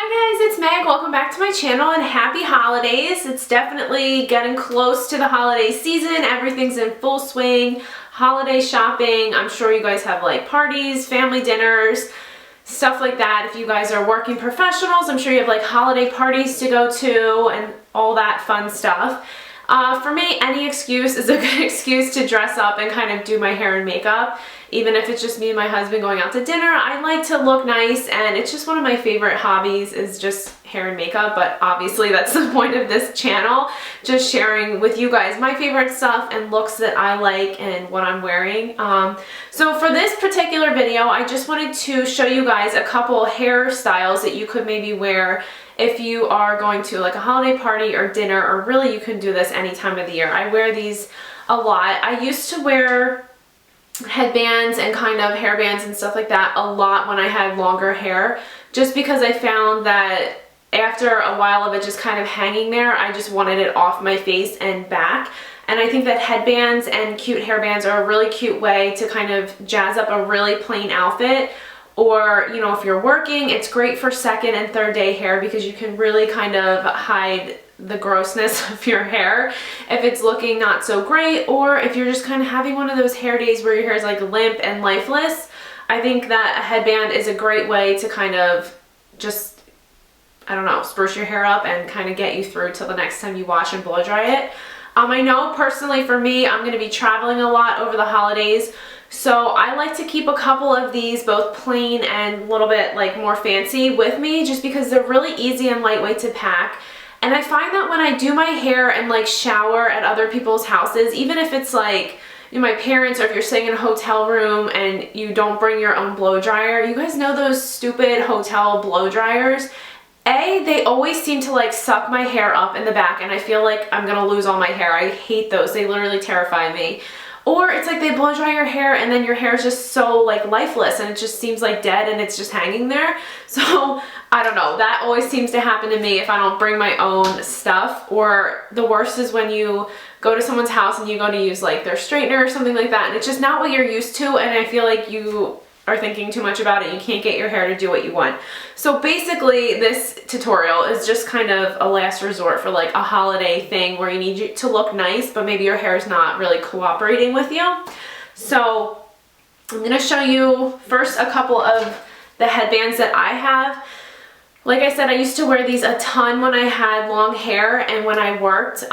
Hi guys, it's Meg. Welcome back to my channel and happy holidays. It's definitely getting close to the holiday season. Everything's in full swing. Holiday shopping. I'm sure you guys have like parties, family dinners, stuff like that. If you guys are working professionals, I'm sure you have like holiday parties to go to and all that fun stuff. For me, any excuse is a good excuse to dress up and kind of do my hair and makeup. Even if it's just me and my husband going out to dinner, I like to look nice, and it's just one of my favorite hobbies is just hair and makeup. But obviously that's the point of this channel, just sharing with you guys my favorite stuff and looks that I like and what I'm wearing. So for this particular video, I just wanted to show you guys a couple hairstyles that you could maybe wear if you are going to like a holiday party or dinner, or really you can do this any time of the year. I wear these a lot. I used to wear headbands and kind of hairbands and stuff like that a lot when I had longer hair, just because I found that after a while of it just kind of hanging there, I just wanted it off my face and back. And I think that headbands and cute hairbands are a really cute way to kind of jazz up a really plain outfit. Or, you know, if you're working, it's great for second and third day hair because you can really kind of hide the grossness of your hair if it's looking not so great, or if you're just kind of having one of those hair days where your hair is like limp and lifeless. I think that a headband is a great way to kind of just, I don't know, spruce your hair up and kind of get you through till the next time you wash and blow dry it. I know personally for me, I'm going to be traveling a lot over the holidays, so I like to keep a couple of these, both plain and a little bit like more fancy, with me just because they're really easy and lightweight to pack. And I find that when I do my hair and like shower at other people's houses, even if it's like, you know, my parents, or if you're staying in a hotel room and you don't bring your own blow dryer, you guys know those stupid hotel blow dryers? They always seem to like suck my hair up in the back and I feel like I'm gonna lose all my hair. I hate those. They literally terrify me. Or it's like they blow dry your hair and then your hair is just so like lifeless and it just seems like dead and it's just hanging there. So I don't know, that always seems to happen to me if I don't bring my own stuff. Or the worst is when you go to someone's house and you go to use like their straightener or something like that and it's just not what you're used to, and I feel like you are thinking too much about it. You can't get your hair to do what you want. So basically this tutorial is just kind of a last resort for like a holiday thing where you need you to look nice, but maybe your hair is not really cooperating with you. So I'm going to show you first a couple of the headbands that I have. Like I said, I used to wear these a ton when I had long hair, and when I worked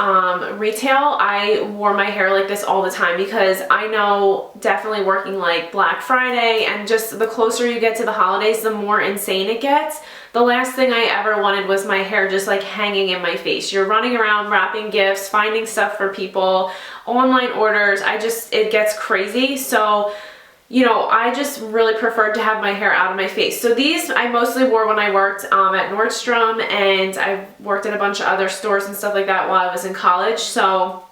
retail, I wore my hair like this all the time because I know definitely working like Black Friday and just the closer you get to the holidays, the more insane it gets. The last thing I ever wanted was my hair just like hanging in my face. You're running around wrapping gifts, finding stuff for people, online orders. It gets crazy. So you know, I just really preferred to have my hair out of my face. So these I mostly wore when I worked at Nordstrom, and I worked at a bunch of other stores and stuff like that while I was in college. So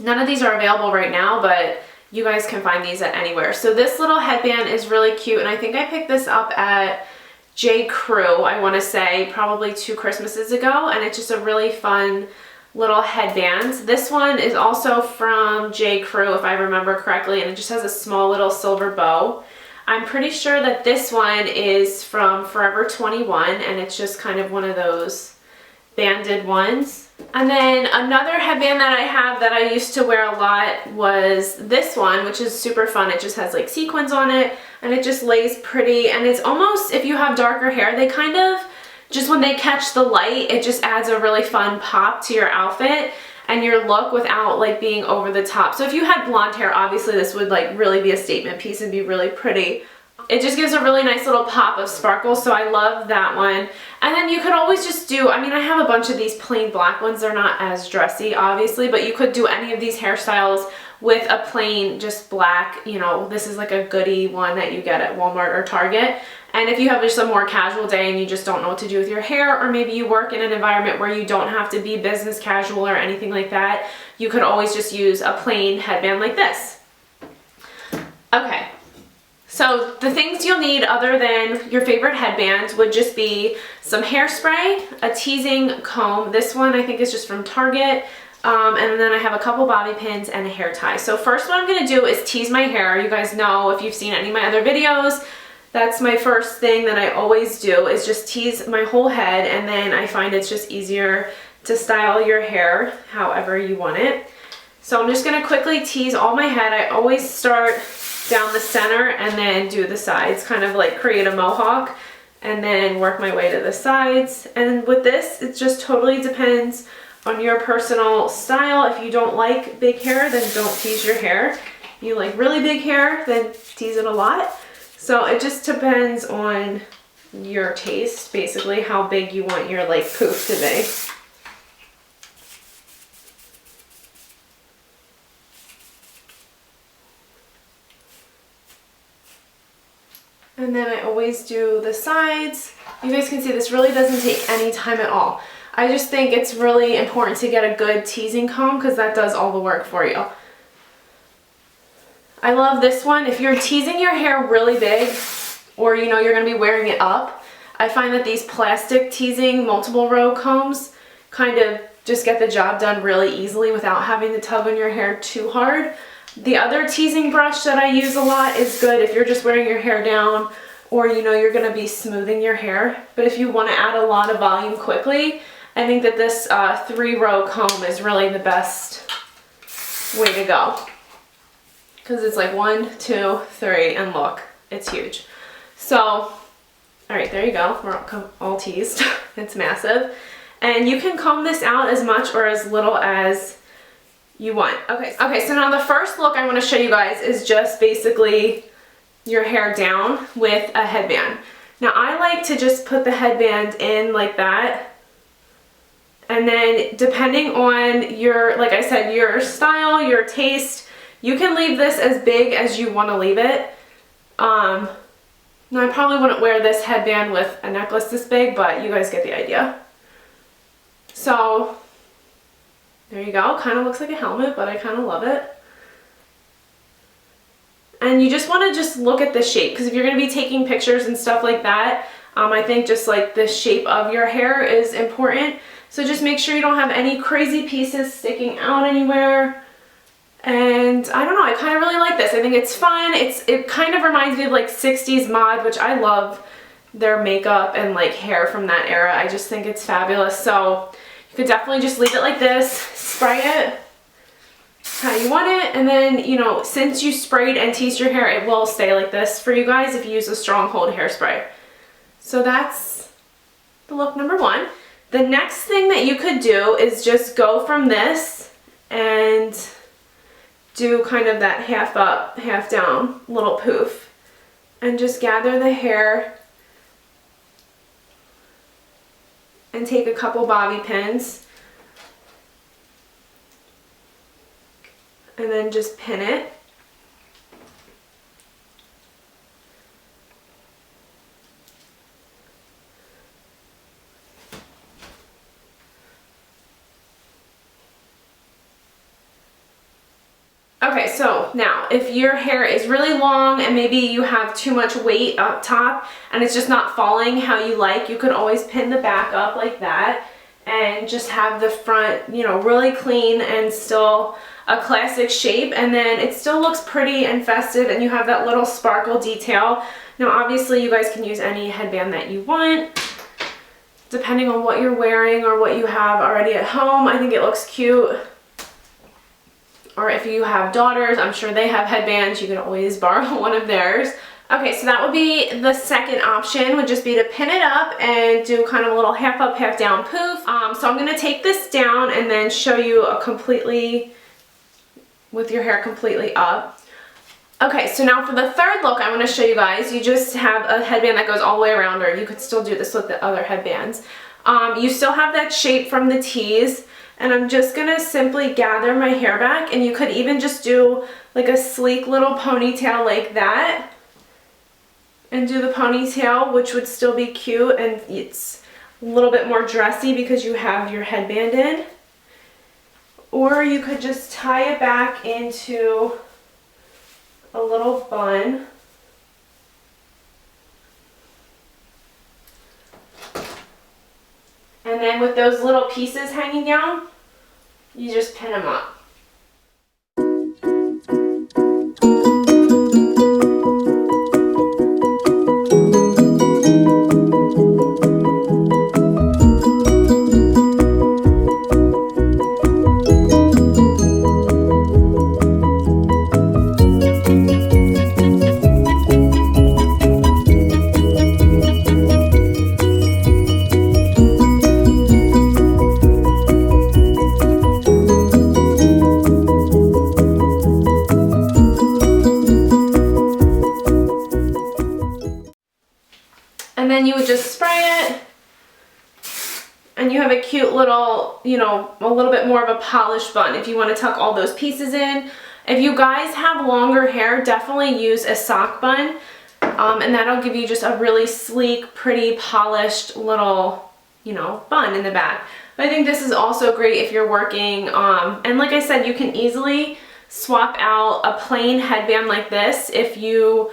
none of these are available right now, but you guys can find these at anywhere. So this little headband is really cute, and I think I picked this up at J. Crew, I want to say, probably 2 Christmases ago, and it's just a really fun little headband. This one is also from J. Crew, if I remember correctly, and it just has a small little silver bow. I'm pretty sure that this one is from Forever 21, and it's just kind of one of those banded ones. And then another headband that I have that I used to wear a lot was this one, which is super fun. It just has like sequins on it, and it just lays pretty, and it's almost, if you have darker hair, they kind of just when they catch the light, it just adds a really fun pop to your outfit and your look without like being over the top. So if you had blonde hair, obviously this would like really be a statement piece and be really pretty. It just gives a really nice little pop of sparkle, so I love that one. And then you could always just do, I mean, I have a bunch of these plain black ones. They're not as dressy, obviously, but you could do any of these hairstyles with a plain, just black, you know, this is like a goodie one that you get at Walmart or Target. And if you have just a more casual day and you just don't know what to do with your hair, or maybe you work in an environment where you don't have to be business casual or anything like that, you could always just use a plain headband like this. Okay, so the things you'll need other than your favorite headbands would just be some hairspray, a teasing comb. This one I think is just from Target. And then I have a couple bobby pins and a hair tie. So first what I'm going to do is tease my hair. You guys know, if you've seen any of my other videos, That's my first thing that I always do, is just tease my whole head, and then I find it's just easier to style your hair however you want it. So I'm just gonna quickly tease all my head. I always start down the center and then do the sides, kind of like create a mohawk, and then work my way to the sides. And with this, it just totally depends on your personal style. If you don't like big hair, then don't tease your hair. If you like really big hair, then tease it a lot. So it just depends on your taste, basically, how big you want your like poof to be. And then I always do the sides. You guys can see this really doesn't take any time at all. I just think it's really important to get a good teasing comb because that does all the work for you. I love this one. If you're teasing your hair really big, or you know you're going to be wearing it up, I find that these plastic teasing multiple row combs kind of just get the job done really easily without having to tug on your hair too hard. The other teasing brush that I use a lot is good if you're just wearing your hair down, or you know you're going to be smoothing your hair. But if you want to add a lot of volume quickly, I think that this 3-row comb is really the best way to go. Because it's like 1, 2, 3, and look, it's huge. So, all right, there you go. We're all teased. It's massive. And you can comb this out as much or as little as you want. Okay, so now the first look I want to show you guys is just basically your hair down with a headband. Now I like to just put the headband in like that, and then depending on your, like I said, your style, your taste, you can leave this as big as you want to leave it. Now I probably wouldn't wear this headband with a necklace this big, but you guys get the idea. So there you go. Kind of looks like a helmet, but I kind of love it. And you just want to just look at the shape, because if you're going to be taking pictures and stuff like that, I think just like the shape of your hair is important. So just make sure you don't have any crazy pieces sticking out anywhere. And I don't know, I kind of really like this. I think it's fun. It kind of reminds me of like 60s mod, which I love their makeup and like hair from that era. I just think it's fabulous. So you could definitely just leave it like this, spray it how you want it, and then, you know, since you sprayed and teased your hair, it will stay like this for you guys if you use a Stronghold hairspray. So that's the look number 1. The next thing that you could do is just go from this and do kind of that half up, half down little poof, and just gather the hair and take a couple bobby pins and then just pin it. Okay, so now if your hair is really long and maybe you have too much weight up top and it's just not falling how you like, you could always pin the back up like that and just have the front, you know, really clean and still a classic shape, and then it still looks pretty and festive and you have that little sparkle detail. Now obviously you guys can use any headband that you want depending on what you're wearing or what you have already at home. I think it looks cute. Or if you have daughters, I'm sure they have headbands, you can always borrow one of theirs. Okay, so that would be the second option, would just be to pin it up and do kind of a little half up, half down poof. So I'm gonna take this down and then show you a completely, with your hair completely up. Okay, so now for the third look, I wanna show you guys, you just have a headband that goes all the way around, or you could still do this with the other headbands. You still have that shape from the tease, and I'm just gonna simply gather my hair back, and you could even just do like a sleek little ponytail like that and do the ponytail, which would still be cute, and it's a little bit more dressy because you have your headband in. Or you could just tie it back into a little bun. And then with those little pieces hanging down, you just pin them up. And then you would just spray it. And you have a cute little, you know, a little bit more of a polished bun if you want to tuck all those pieces in. If you guys have longer hair, definitely use a sock bun. And that'll give you just a really sleek, pretty, polished little, you know, bun in the back. But I think this is also great if you're working, and like I said, you can easily swap out a plain headband like this if you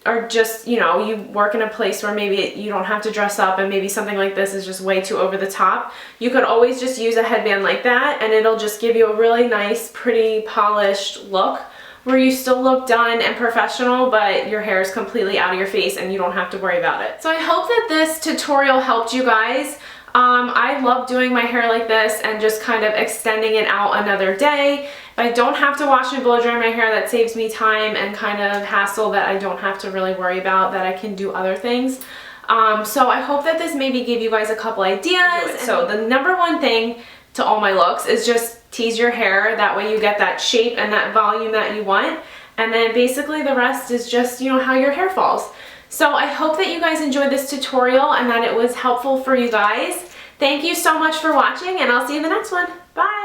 are just, you know, you work in a place where maybe you don't have to dress up and maybe something like this is just way too over the top. You could always just use a headband like that and it'll just give you a really nice, pretty, polished look where you still look done and professional, but your hair is completely out of your face and you don't have to worry about it. So I hope that this tutorial helped you guys. I love doing my hair like this and just kind of extending it out another day. If I don't have to wash and blow dry my hair, that saves me time and kind of hassle that I don't have to really worry about, that I can do other things. So I hope that this maybe gave you guys a couple ideas. So the number one thing to all my looks is just tease your hair. That way you get that shape and that volume that you want. And then basically the rest is just, you know, how your hair falls. So I hope that you guys enjoyed this tutorial and that it was helpful for you guys. Thank you so much for watching and I'll see you in the next one. Bye!